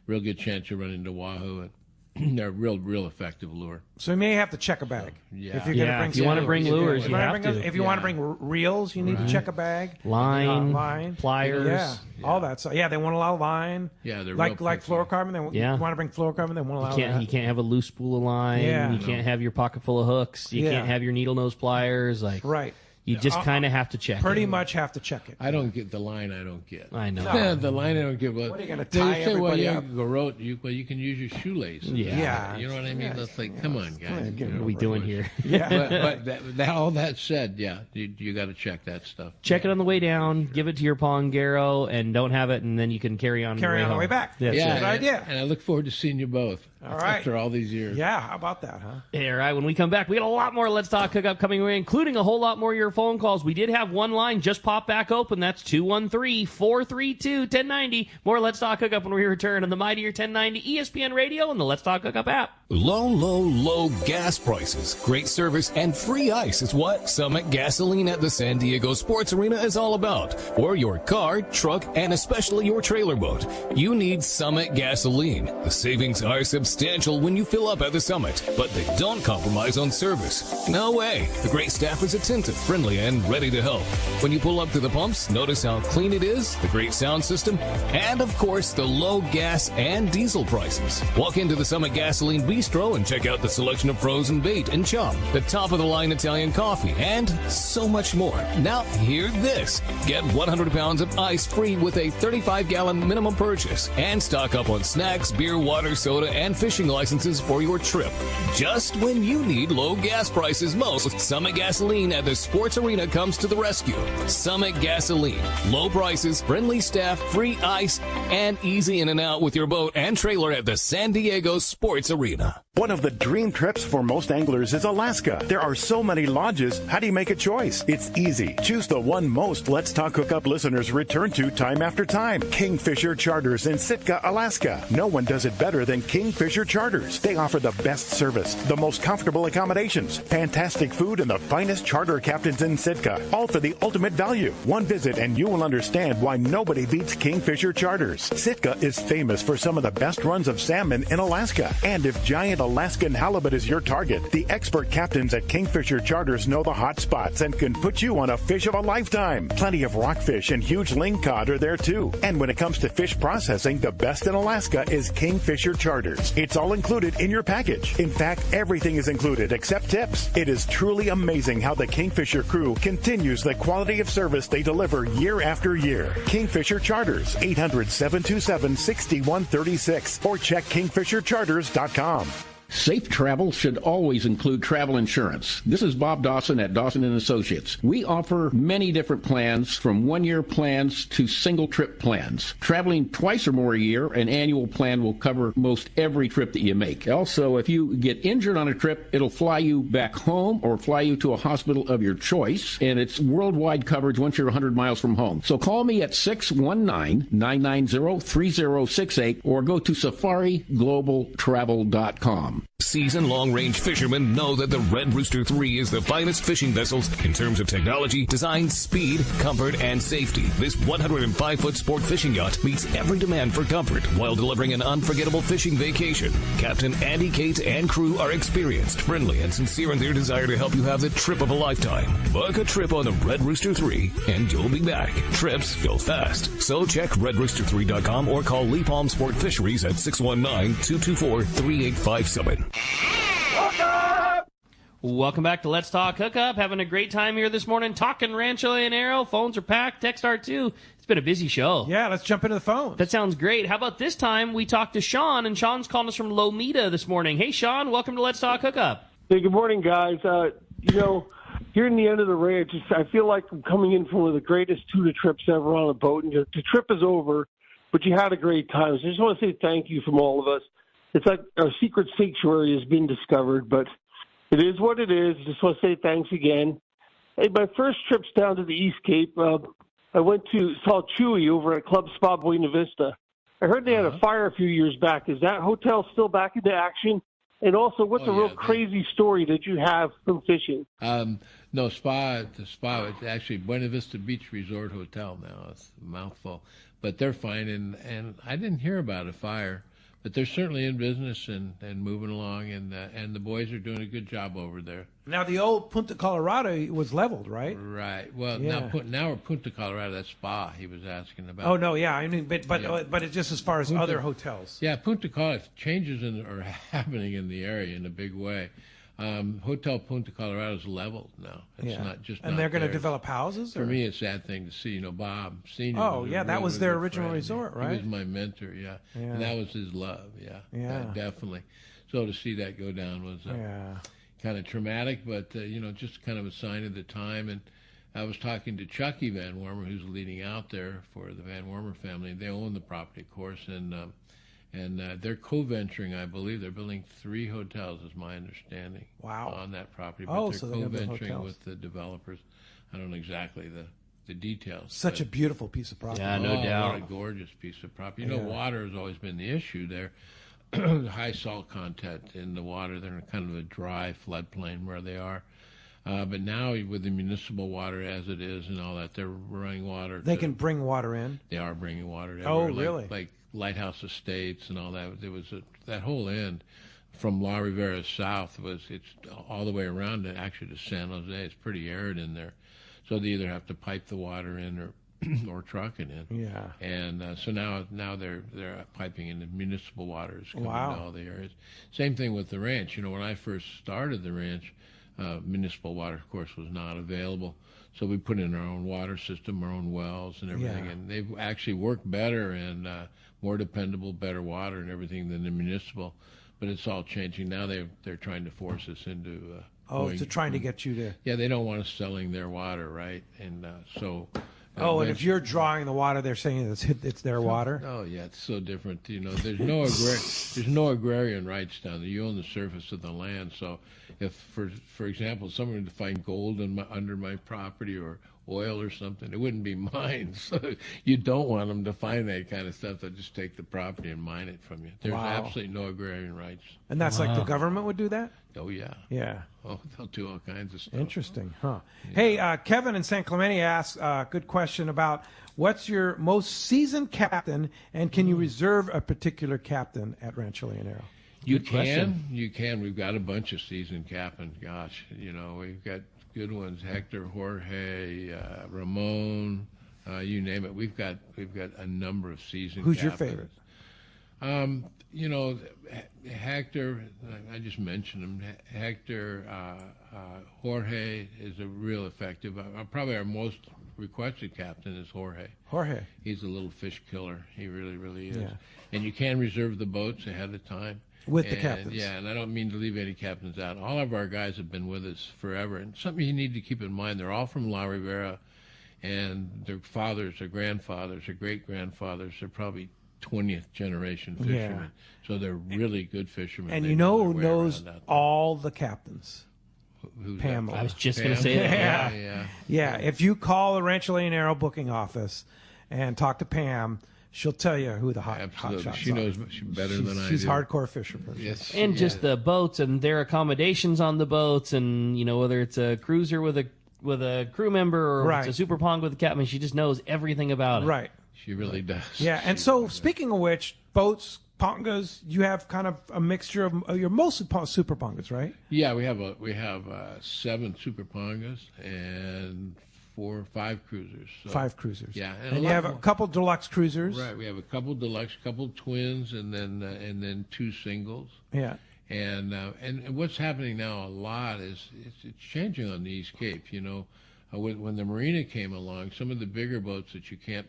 Real good chance you'll run into wahoo. They're a real effective lure. So you may have to check a bag. Yeah. If you're going to bring if you want to bring lures, you have to. If you want to bring reels, you need to check a bag. Line, pliers. All that stuff. Yeah, they won't allow line. Yeah, they're like fluorocarbon. You want to bring fluorocarbon, they won't allow that. You can't have a loose spool of line. Yeah. You can't have your pocket full of hooks. You can't have your needle nose pliers. Right. You just kind of have to check Pretty it. much have to check it. I don't get the line. I don't get. I know. Yeah, the line I don't get. What are you going to tie everybody up? You can use your shoelace. Yeah. You know what I mean? That's like, come on, guys. What are we doing here? Yeah. but all that said, you got to check that stuff. Check it on the way down. Give it to your pongaro, and don't have it, and then you can carry on. Carry on the way back. That's a good idea. And I look forward to seeing you both. All right. After all these years. Yeah, how about that, huh? All right, when we come back, we got a lot more Let's Talk Hookup coming away, including a whole lot more of your phone calls. We did have one line just pop back open. That's 213-432-1090. More Let's Talk Hookup when we return on the Mightier 1090 ESPN Radio and the Let's Talk Hookup app. Low gas prices, great service, and free ice is what Summit Gasoline at the San Diego Sports Arena is all about. For your car, truck, and especially your trailer boat, you need Summit Gasoline. The savings are substantial when you fill up at the Summit, but they don't compromise on service. No way. The great staff is attentive, friendly, and ready to help. When you pull up to the pumps, notice how clean it is, the great sound system, and of course, the low gas and diesel prices. Walk into the Summit Gasoline Bistro and check out the selection of frozen bait and chum, the top-of-the-line Italian coffee, and so much more. Now, hear this. Get 100 pounds of ice free with a 35-gallon minimum purchase, and stock up on snacks, beer, water, soda, and fishing licenses for your trip. Just when you need low gas prices most, Summit Gasoline at the Sports Arena comes to the rescue. Summit Gasoline. Low prices, friendly staff, free ice, and easy in and out with your boat and trailer at the San Diego Sports Arena. One of the dream trips for most anglers is Alaska. There are so many lodges. How do you make a choice? It's easy. Choose the one most Let's Talk Hookup listeners return to time after time. Kingfisher Charters in Sitka, Alaska. No one does it better than Kingfisher Charters. They offer the best service, the most comfortable accommodations, fantastic food, and the finest charter captains in Sitka. All for the ultimate value. One visit and you will understand why nobody beats Kingfisher Charters. Sitka is famous for some of the best runs of salmon in Alaska. And if giant Alaskan halibut is your target, the expert captains at Kingfisher Charters know the hot spots and can put you on a fish of a lifetime. Plenty of rockfish and huge lingcod are there too. And when it comes to fish processing, the best in Alaska is Kingfisher Charters. It's all included in your package. In fact, everything is included except tips. It is truly amazing how the Kingfisher crew continues the quality of service they deliver year after year. Kingfisher Charters, 800-727-6136 or check kingfishercharters.com. Safe travel should always include travel insurance. This is Bob Dawson at Dawson & Associates. We offer many different plans, from one-year plans to single-trip plans. Traveling twice or more a year, an annual plan will cover most every trip that you make. Also, if you get injured on a trip, it'll fly you back home or fly you to a hospital of your choice, and it's worldwide coverage once you're 100 miles from home. So call me at 619-990-3068 or go to safariglobaltravel.com. Seasoned long-range fishermen know that the Red Rooster 3 is the finest fishing vessels in terms of technology, design, speed, comfort, and safety. This 105-foot sport fishing yacht meets every demand for comfort while delivering an unforgettable fishing vacation. Captain Andy Cates and crew are experienced, friendly, and sincere in their desire to help you have the trip of a lifetime. Book a trip on the Red Rooster 3, and you'll be back. Trips go fast. So check redrooster3.com or call Lee Palm Sport Fisheries at 619-224-3857. Welcome back to Let's Talk Hookup. Having a great time here this morning, talking Rancho Leonero. Phones are packed. Text R2. It's been a busy show. Yeah, let's jump into the phone. That sounds great. How about this time we talk to Sean, and Sean's calling us from Lomita this morning. Hey, Sean, welcome to Let's Talk Hookup. Hey, good morning, guys. Here in the end of the range, I feel like I'm coming in from one of the greatest tuna trips ever on a boat, and the trip is over, but you had a great time. So I just want to say thank you from all of us. It's like our secret sanctuary has been discovered, but it is what it is. Just want to say thanks again. Hey, my first trips down to the East Cape, I saw Chewy over at Club Spa Buena Vista. I heard they had a fire a few years back. Is that hotel still back into action? And also, what's a real crazy story that you have from fishing? No, the spa, it's actually Buena Vista Beach Resort Hotel now. It's a mouthful. But they're fine, and I didn't hear about a fire. But they're certainly in business and moving along, and the boys are doing a good job over there. Now the old Punta Colorado was leveled, right? Right. Well, Yeah. now we're Punta Colorado. That spa he was asking about. Oh no, yeah. I mean, but it's just as far as other hotels. Yeah, Punta Colorado changes are happening in the area in a big way. Hotel Punta Colorado is leveled now. It's not just. And they're going to develop houses. For me, it's a sad thing to see. Bob Senior. Oh yeah, that was their original resort, right? He was my mentor. Yeah, and that was his love. Yeah, definitely. So to see that go down was kind of traumatic, but just kind of a sign of the time. And I was talking to Chucky Van Wormer, who's leading out there for the Van Wormer family. They own the property, of course, and they're co-venturing, I believe. They're building 3 hotels, is my understanding. Wow. On that property. But they're so co-venturing with the developers. I don't know exactly the details. Such a beautiful piece of property. Yeah, no doubt. What a gorgeous piece of property. Water has always been the issue there. High salt content in the water. They're in kind of a dry floodplain where they are. But now with the municipal water as it is and all that, they're running water. They can bring water in? They are bringing water in. Oh, really? Like Lighthouse Estates and all that. There was that whole end from La Rivera south it's all the way around to actually to San Jose. It's pretty arid in there. So they either have to pipe the water in or truck it in. Yeah. And so now they're piping in the municipal waters coming to all the areas. Same thing with the ranch. When I first started the ranch, municipal water, of course, was not available. So we put in our own water system, our own wells and everything. And they've actually worked better and more dependable, better water and everything than the municipal. But it's all changing. Now they're trying to force us into trying to get you to... Yeah, they don't want us selling their water, right? And so... and if you're drawing the water, they're saying it's their water? Oh, yeah, it's so different. There's no agrarian rights down there. You own the surface of the land. So if, for example, someone were to find gold under my property or oil or something, it wouldn't be mine. So you don't want them to find that kind of stuff. They'll just take the property and mine it from you. There's absolutely no agrarian rights. And that's like the government would do that? Oh, yeah. Yeah. Oh, they'll do all kinds of stuff. Interesting, huh? Yeah. Hey, Kevin in San Clemente asked a good question about what's your most seasoned captain, and can you reserve a particular captain at Rancho Leonero? You can. We've got a bunch of seasoned captains. Gosh, we've got good ones. Hector, Jorge, Ramon, you name it. We've got a number of seasoned Who's captains. your favorite? Hector, I just mentioned him. Hector, Jorge is a real effective. Probably our most requested captain is Jorge. Jorge. He's a little fish killer. He really, really is. Yeah. And you can reserve the boats ahead of time. With the captains. Yeah, and I don't mean to leave any captains out. All of our guys have been with us forever. And something you need to keep in mind, they're all from La Rivera, and their fathers, their grandfathers, their great-grandfathers are probably 20th generation fishermen. Yeah. So they're really good fishermen. And They you know who their way knows around out there. all the captains? Who's Pamela. that? I was just going to say that. Yeah. If you call the Rancho Leonero booking office and talk to Pam, she'll tell you who the hot shots She are. knows better than I do. She's hardcore fisherman. Yes. And just the boats and their accommodations on the boats, and whether it's a cruiser with a crew member or if it's a super pong with a captain, she just knows everything about it. Right. She really does. Yeah, and so speaking of which, boats, pongas, you have kind of a mixture of you're mostly super pongas, right? Yeah, we have 7 super pongas and 4 or 5 cruisers. So, 5 cruisers. Yeah, and you have a couple deluxe cruisers. Right, we have a couple deluxe, couple twins, and then 2 singles. Yeah. And what's happening now a lot is it's changing on the East Cape. When the marina came along, some of the bigger boats that you can't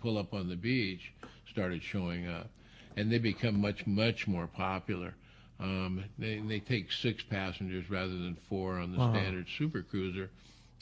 pull up on the beach started showing up, and they become much more popular. They take 6 passengers rather than 4 on the standard super cruiser,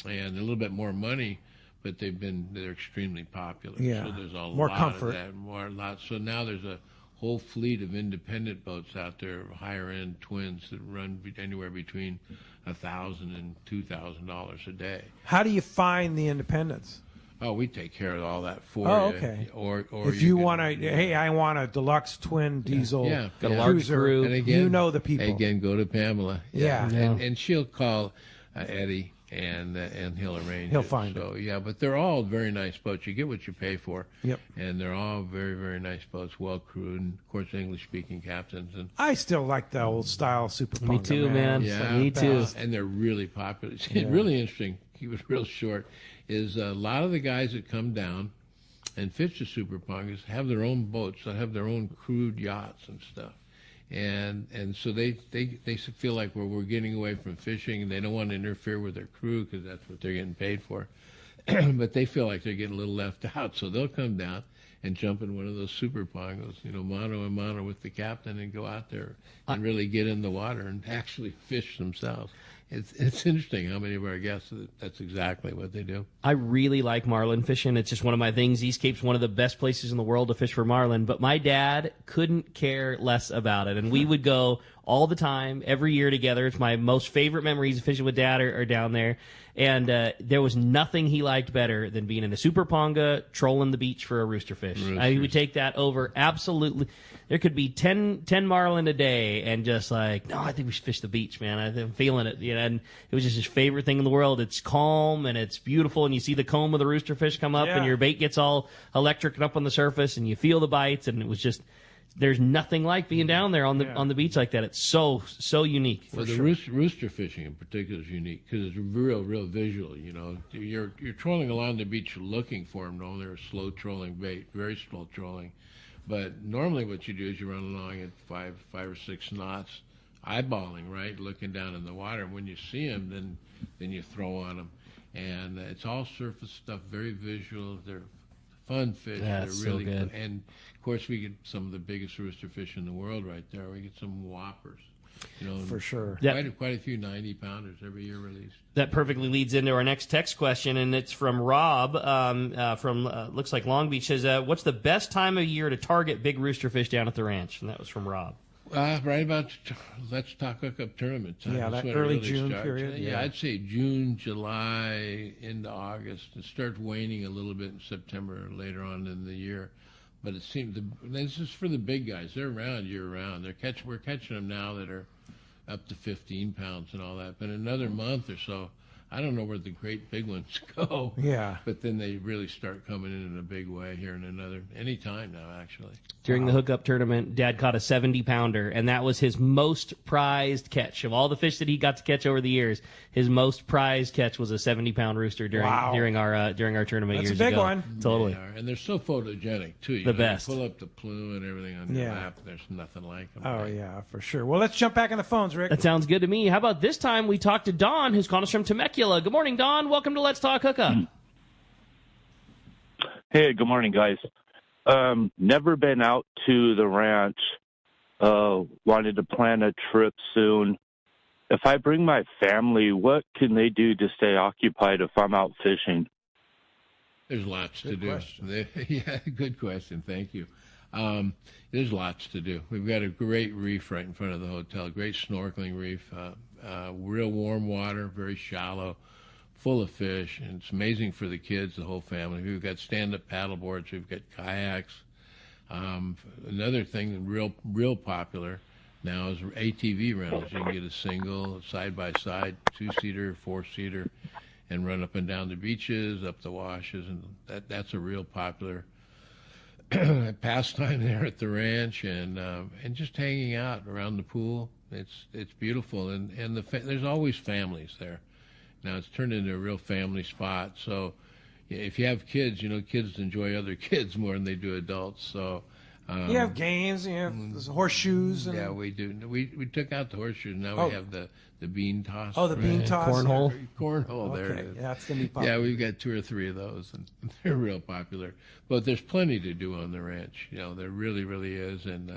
and a little bit more money, but they're extremely popular. Yeah. So there's a more lot comfort. of that, So now there's a whole fleet of independent boats out there, higher end twins that run anywhere between $1,000 and $2,000 a day. How do you find the independents? Oh, we take care of all that for you. Oh, okay. Or if you want to, I want a deluxe twin diesel got a large cruiser. crew. And again, you know the people. Again, go to Pamela. Yeah. And she'll call Eddie, and he'll arrange. He'll find it. So yeah, but they're all very nice boats. You get what you pay for. Yep. And they're all very, very nice boats, well crewed, and of course English-speaking captains. And I still like the old style Super Ponga. Me too, man. Yeah, me too. And they're really popular. It's really interesting. He was real short. Is a lot of the guys that come down and fish the Super Pongas have their own boats. They have their own crewed yachts and stuff. And so they feel like we're getting away from fishing, and they don't want to interfere with their crew because that's what they're getting paid for. But they feel like they're getting a little left out, so they'll come down and jump in one of those Super Pongos, mano a mano with the captain, and go out there and really get in the water and actually fish themselves. It's interesting how many of our guests, that's exactly what they do. I really like marlin fishing. It's just one of my things. East Cape's one of the best places in the world to fish for marlin, but my dad couldn't care less about it. And we would go all the time, every year together. It's my most favorite memories of fishing with Dad are down there. And there was nothing he liked better than being in a Super Ponga, trolling the beach for a rooster fish. I would take that over absolutely. There could be 10 marlin a day, and just like, no, I think we should fish the beach, man. I'm feeling it. And it was just his favorite thing in the world. It's calm, and it's beautiful, and you see the comb of the rooster fish come up, and your bait gets all electric up on the surface, and you feel the bites, and it was just... There's nothing like being down there on the beach like that. It's so unique. Well, the rooster fishing in particular is unique because it's real visual. You're trolling along the beach looking for them. No, they're slow trolling bait, very slow trolling. But normally, what you do is you run along at five or 6 knots, eyeballing, right, looking down in the water. And when you see them, then you throw on them, and it's all surface stuff, very visual. They're fun fish. That's They're really so good. And of course, we get some of the biggest rooster fish in the world right there. We get some whoppers. For sure. Quite a few 90-pounders every year released. That perfectly leads into our next text question, and it's from Rob from looks like Long Beach. Says, what's the best time of year to target big rooster fish down at the ranch? And that was from Rob. Right about Let's Talk Hookup tournament time. Yeah, That's that when it early really June starts. period. Yeah, I'd say June, July, into August. It starts waning a little bit in September later on in the year. But it seems this is for the big guys. They're around year round. We're catching them now that are up to 15 pounds and all that. But in another month or so, I don't know where the great big ones go. Yeah. But then they really start coming in a big way here in any time now, actually. During the Hookup tournament, Dad caught a 70-pounder, and that was his most prized catch. Of all the fish that he got to catch over the years, his most prized catch was a 70-pound rooster during our tournament years ago. That's a big one. Totally. And they're so photogenic, too. The best. You pull up the plume and everything on your lap. There's nothing like them. Oh, yeah, for sure. Well, let's jump back in the phones, Rick. That sounds good to me. How about this time we talk to Don, who's calling us from Temecula. Good morning, Don. Welcome to Let's Talk Hookup. Hey, good morning, guys. Never been out to the ranch. Wanted to plan a trip soon. If I bring my family, what can they do to stay occupied if I'm out fishing? There's lots Good to question. do. Yeah, good question. Thank you. There's lots to do. We've got a great reef right in front of the hotel, great snorkeling reef, real warm water, very shallow, full of fish, and it's amazing for the kids, the whole family. We've got stand-up paddle boards, we've got kayaks. Another thing that real popular now is ATV rentals. You can get a single, side-by-side, 2-seater, 4-seater, and run up and down the beaches, up the washes, and that's a real popular pastime there at the ranch, and just hanging out around the pool. It's beautiful, and there's always families there. Now it's turned into a real family spot. So if you have kids, kids enjoy other kids more than they do adults. So you have games, you have horseshoes. And... Yeah, we do. We took out the horseshoes. Now we have the bean toss. Oh, the bean toss. Cornhole. Cornhole, there okay. it is. Yeah, that's going to be popular. Yeah, we've got 2 or 3 of those, and they're real popular. But there's plenty to do on the ranch. There really, really is, and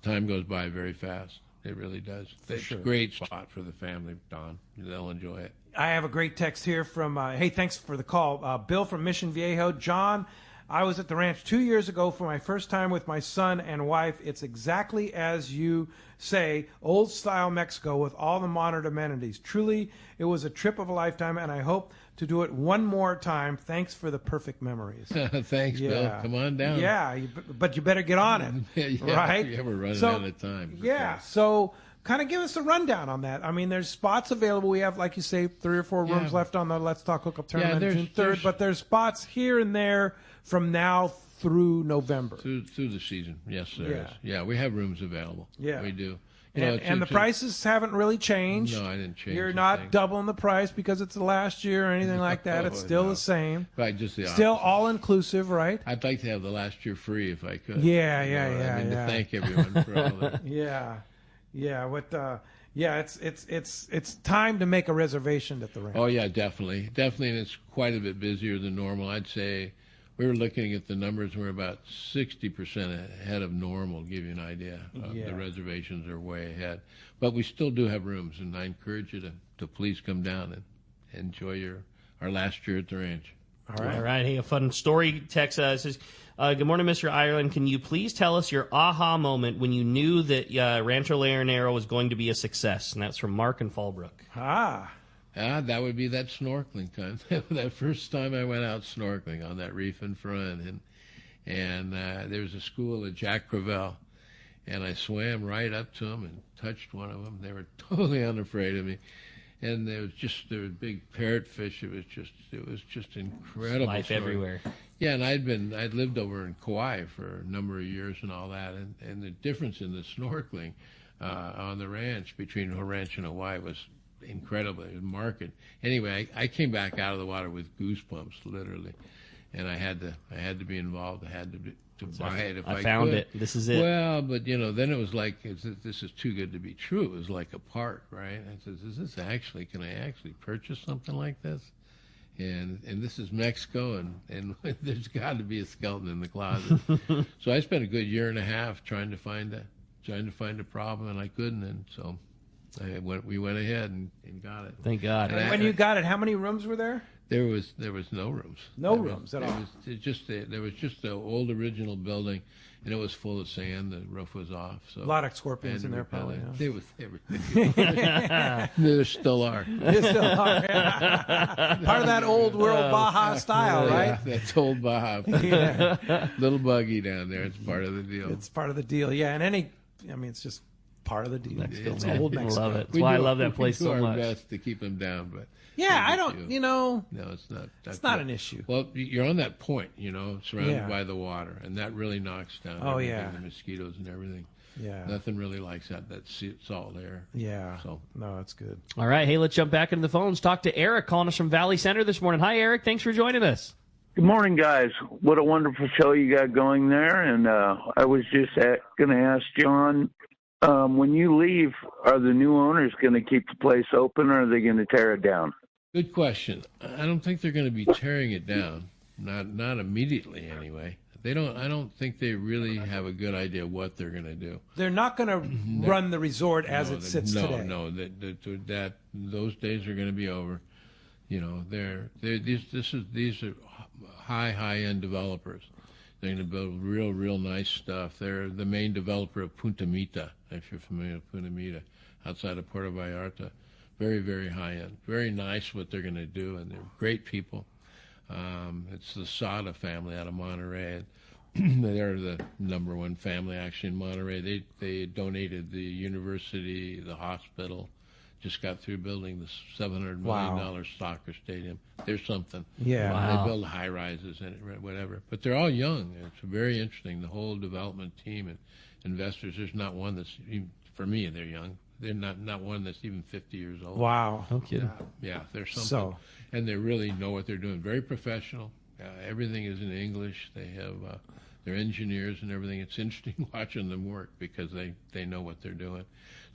time goes by very fast. It really does. It's a great spot for the family, Don. They'll enjoy it. I have a great text here from, hey, thanks for the call. Bill from Mission Viejo. John, I was at the ranch 2 years ago for my first time with my son and wife. It's exactly as you say, old-style Mexico with all the modern amenities. Truly, it was a trip of a lifetime, and I hope to do it one more time. Thanks for the perfect memories. Thanks, Bill. Come on down. Yeah, but you better get on it, right? Yeah, we're running out of time. Yeah, so kind of give us a rundown on that. I mean, there's spots available. We have, like you say, 3 or 4 rooms left on the Let's Talk Hookup tournament June 3rd, but there's spots here and there from now through November. Through the season, yes, there is. Yeah, we have rooms available. Yeah. We do. And the prices haven't really changed. No, I didn't change. You're not doubling the price because it's the last year or anything like that. It's still the same. Right, just the still opposite. all inclusive, right? I'd like to have the last year free if I could. Yeah. To thank everyone for all that. It's time to make a reservation at the ranch. Oh yeah, definitely, and it's quite a bit busier than normal. I'd say we were looking at the numbers. We're about 60% ahead of normal. To give you an idea, the reservations are way ahead. But we still do have rooms, and I encourage you to please come down and enjoy our last year at the ranch. All right. Hey, a fun story text says, good morning, Mr. Ireland. Can you please tell us your aha moment when you knew that Rancho Leonero was going to be a success? And that's from Mark in Fallbrook. That would be that snorkeling time. That first time I went out snorkeling on that reef in front. And there was a school at Jack Crevel. And I swam right up to them and touched one of them. They were totally unafraid of me. And there were big parrotfish. It was just incredible. Life everywhere. Yeah, and I'd lived over in Kauai for a number of years and all that, and the difference in the snorkeling on the ranch between the ranch and Hawaii was incredible. It was marked. Anyway, I came back out of the water with goosebumps, literally, and I had to be involved. I had to buy it if I could. I found it. This is it. Well, but then it was like, this is too good to be true. It was like a park, right? I said, can I actually purchase something like this? And this is Mexico, and there's got to be a skeleton in the closet. So I spent a good year and a half trying to find a problem, and I couldn't, and so we went ahead and got it. Thank God. And when you got it, how many rooms were there? There was no rooms. No rooms at all. There was just the old original building, and it was full of sand. The roof was off. So a lot of scorpions in there, probably. Yeah. There was everything. There still are. There still are. Yeah. Part of that old world Baja style, right? Yeah, that's old Baja. Little buggy down there. It's part of the deal. It's part of the deal. Yeah, and it's just part of the deal. Mexico, it's old Mexico. Love it. That's why I love that place so much. We do our best to keep them down, but. Yeah, I don't, No, it's not. It's not an issue. Well, you're on that point, surrounded by the water, and that really knocks down everything, the mosquitoes and everything. Yeah. Nothing really likes that salt air. Yeah. So. No, that's good. All right. Hey, let's jump back into the phones. Talk to Eric calling us from Valley Center this morning. Hi, Eric. Thanks for joining us. Good morning, guys. What a wonderful show you got going there. And I was just going to ask John, when you leave, are the new owners going to keep the place open, or are they going to tear it down? Good question. I don't think they're going to be tearing it down. Not immediately, anyway. I don't think they really have a good idea what they're going to do. They're not going to run the resort as it sits today. No. Those days are going to be over. These are high end developers. They're going to build real nice stuff. They're the main developer of Punta Mita, if you're familiar with Punta Mita, outside of Puerto Vallarta. Very, very high end. Very nice what they're going to do, and they're great people. It's the Sada family out of Monterey. They're the number one family actually in Monterey. They donated the university, the hospital. Just got through building the $700 million soccer stadium. There's something. Yeah. Wow. They build high rises and whatever. But they're all young. It's very interesting. The whole development team and investors. There's not one that's even, for me. They're young. They're not one that's even 50 years old. Wow. No kidding. Yeah, there's something. And they really know what they're doing. Very professional. Everything is in English. They have their engineers and everything. It's interesting watching them work because they know what they're doing.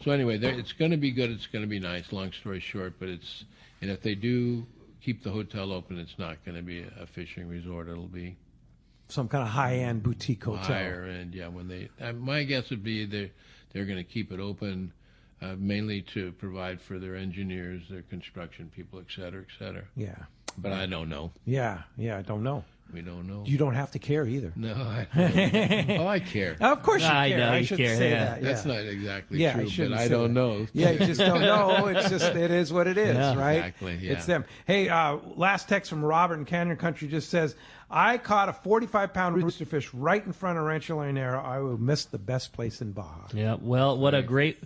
So anyway, it's going to be good. It's going to be nice. Long story short, but and if they do keep the hotel open, it's not going to be a fishing resort. It'll be some kind of high-end boutique hotel. Higher end, yeah. When my guess would be they're going to keep it open. Mainly to provide for their engineers, their construction people, et cetera, et cetera. Yeah. But I don't know. Yeah, I don't know. We don't know. You don't have to care either. No, I care. Of course you care. I know I you should care. say Yeah. that. Yeah. That's not exactly I true, but I don't know. Yeah, you just don't know. It's just, it is what it is, right? Exactly, yeah. It's them. Hey, last text from Robert in Canyon Country just says, I caught a 45-pound roosterfish right in front of Rancho Leonero. I will miss the best place in Baja. Yeah, well, what a great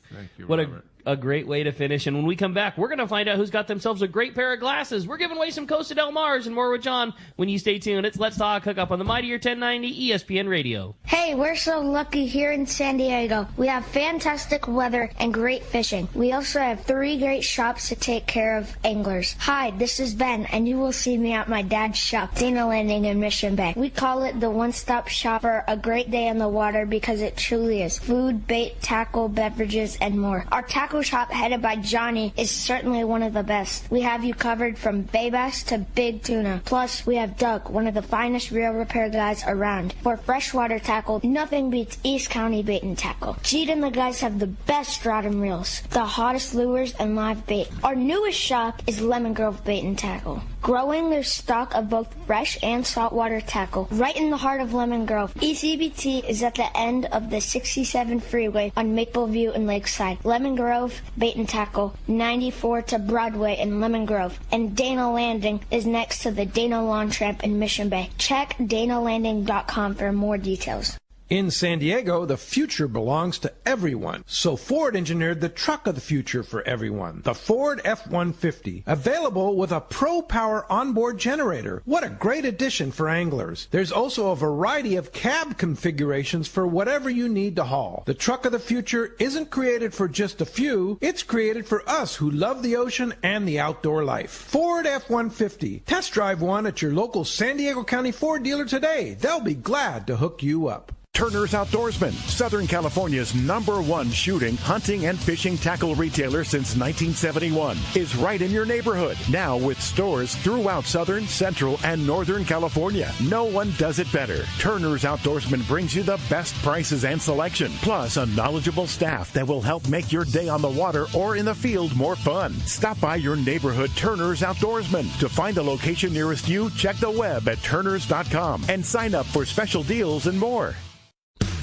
way to finish. And when we come back, we're going to find out who's got themselves a great pair of glasses. We're giving away some Costa Del Mars and more with John when you stay tuned. It's Let's Talk Hookup on the Mightier 1090 ESPN Radio. Hey, we're so lucky here in San Diego. We have fantastic weather and great fishing. We also have 3 great shops to take care of anglers. Hi, this is Ben, and you will see me at my dad's shop, Dana Landing in Mission Bay. We call it the one-stop shop for a great day on the water because it truly is. Food, bait, tackle, beverages, and more. Our tackle shop headed by Johnny is certainly one of the best. We have you covered from bay bass to big tuna. Plus, we have Doug, one of the finest reel repair guys around. For freshwater tackle, nothing beats East County Bait and Tackle. Jeet and the guys have the best rod and reels, the hottest lures, and live bait. Our newest shop is Lemon Grove Bait and Tackle, growing their stock of both fresh and saltwater tackle right in the heart of Lemon Grove. ECBT is at the end of the 67 freeway on Mapleview and Lakeside. Lemon Grove Bait and Tackle, 94 to Broadway in Lemon Grove. And Dana Landing is next to the Dana Lawn Tramp in Mission Bay. Check danalanding.com for more details. In San Diego, the future belongs to everyone. So Ford engineered the truck of the future for everyone. The Ford F-150. Available with a Pro Power onboard generator. What a great addition for anglers. There's also a variety of cab configurations for whatever you need to haul. The truck of the future isn't created for just a few. It's created for us who love the ocean and the outdoor life. Ford F-150. Test drive one at your local San Diego County Ford dealer today. They'll be glad to hook you up. Turner's Outdoorsman, Southern California's #1 shooting, hunting, and fishing tackle retailer since 1971, is right in your neighborhood. Now with stores throughout Southern, Central, and Northern California. No one does it better. Turner's Outdoorsman brings you the best prices and selection, plus a knowledgeable staff that will help make your day on the water or in the field more fun. Stop by your neighborhood Turner's Outdoorsman. To find the location nearest you, check the web at turners.com and sign up for special deals and more.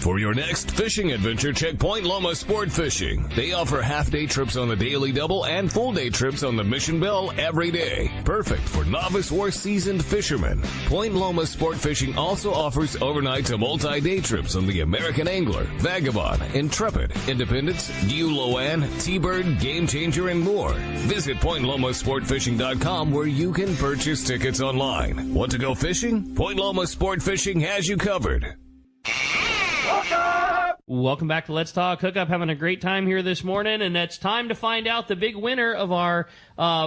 For your next fishing adventure, check Point Loma Sport Fishing. They offer half-day trips on the Daily Double and full-day trips on the Mission Bell every day. Perfect for novice or seasoned fishermen. Point Loma Sport Fishing also offers overnight to multi-day trips on the American Angler, Vagabond, Intrepid, Independence, Loan, T-Bird, Game Changer, and more. Visit PointLomaSportFishing.com where you can purchase tickets online. Want to go fishing? Point Loma Sport Fishing has you covered. Welcome back to Let's Talk Hookup. Having a great time here this morning, and it's time to find out the big winner of our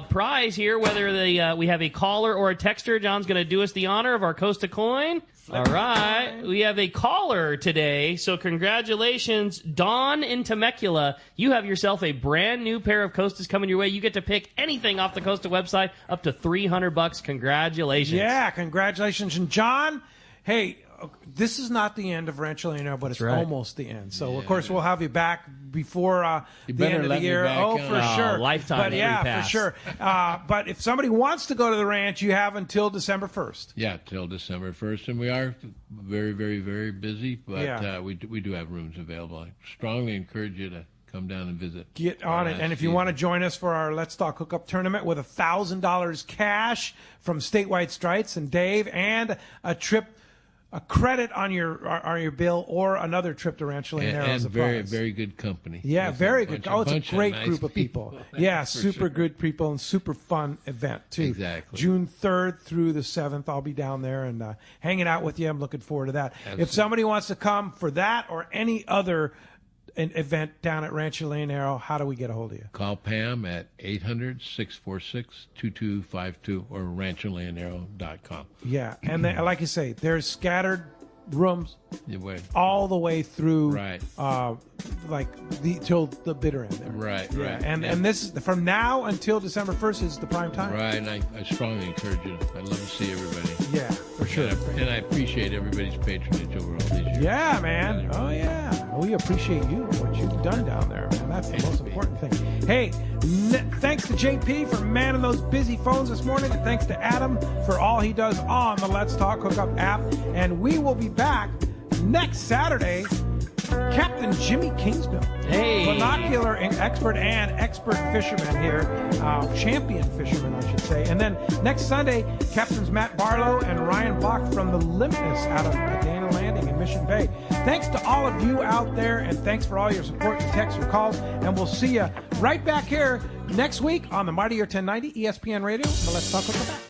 prize here, whether we have a caller or a texter. John's going to do us the honor of our Costa coin. All right. We have a caller today, so congratulations. Dawn in Temecula, you have yourself a brand new pair of Costas coming your way. You get to pick anything off the Costa website up to $300. Congratulations. Yeah, congratulations. And John, hey, this is not the end of Rancho Leonero, but it's almost the end. So, of course, we'll have you back before the end of the year. Oh, for sure. Lifetime. But, yeah, for sure. But if somebody wants to go to the ranch, you have until December 1st. Yeah, till December 1st. And we are very, very, very busy, but we do have rooms available. I strongly encourage you to come down and visit. Get on it. And if you want to join us for our Let's Talk Hookup tournament with $1,000 cash from Statewide Strikes and Dave and a credit on your bill or another trip to Rancho Leonero and as a very, prize. very good company. Yeah, very good. Oh, it's a great nice group of people. Yeah, super good people and super fun event, too. Exactly. June 3rd through the 7th, I'll be down there and hanging out with you. I'm looking forward to that. Absolutely. If somebody wants to come for that or any other event down at Rancho Leonero, how do we get a hold of you? Call Pam at 800-646-2252 or rancholeonero.com. Yeah, and then, like you say, there's scattered rooms all the way through, till the bitter end. There. Right, yeah. right. And this is from now until December 1st is the prime time. Right, and I strongly encourage you. I'd love to see everybody. Yeah, for sure. And I appreciate everybody's patronage over all these years. Yeah, man. Oh, yeah. we appreciate you, what you've done down there, man. That's the most important thing. Hey, thanks to JP for manning those busy phones this morning, and thanks to Adam for all he does on the Let's Talk Hookup app. And we will be back next Saturday. Captain Jimmy Kingsmill, binocular expert and expert fisherman here, champion fisherman, I should say. And then next Sunday, Captains Matt Barlow and Ryan Block from the Limitless out of Dana Landing in Mission Bay. Thanks to all of you out there, and thanks for all your support, your texts, your calls, and we'll see you right back here next week on the Mightier 1090 ESPN Radio. So let's talk about that.